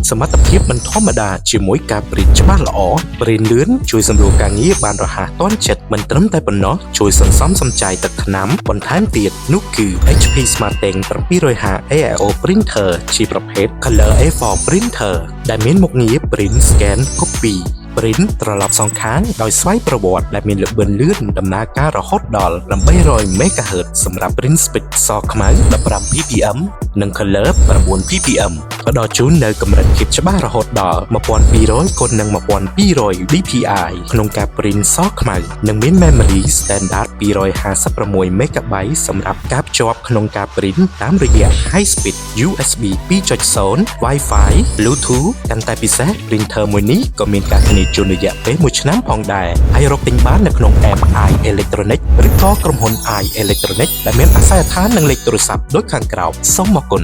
សមត្ថភាពមិនធម្មតាជាមួយការព្រីនច្បាស់ល្អព្រីនលឿនជួយសម្រួលការងារបានរហ័សទាន់ចិត្តមិនត្រឹមតែប៉ុណ្ណោះជួយសន្សំសំចៃទឹកថ្នាំបន្ថែមទៀតនោះគឺ HP Smarteng 750 AIO Printer ជាប្រភេទ Color A4 Printer ដែលមានមុខងារ Print Scan Copy Print ត្រឡប់សងខាងដោយស្វ័យប្រវត្តិដែលមានល្បឿនលឿនដំណើរការរហូតដល់ 800 MHz សម្រាប់ Print Speed សខ្មៅ 15 ppm និង Color 9 ppm ផ្ដល់ជូននៅកម្រិតភាពច្បាស់រហូតដល់ 1200 គុណនឹង 1200 dpi ក្នុងការ Print សខ្មៅនិងមាន Memory Standard 256 MB សម្រាប់ការភ្ជាប់ក្នុងការ Print តាមរយៈ High Speed USB 2.0 Wi-Fi Bluetooth កាន់តែពិសេស Printer មួយនេះក៏មានការធានាជូនរយៈពេល1ឆ្នាំផងដែរហើយរកទិញបាននៅក្នុង app i Electronic ឬក៏ក្រុមហ៊ុន i Electronic ដែលមានអាសយដ្ឋាននិងលេខទូរស័ព្ទដូចខាងក្រោមសូមអរគុណ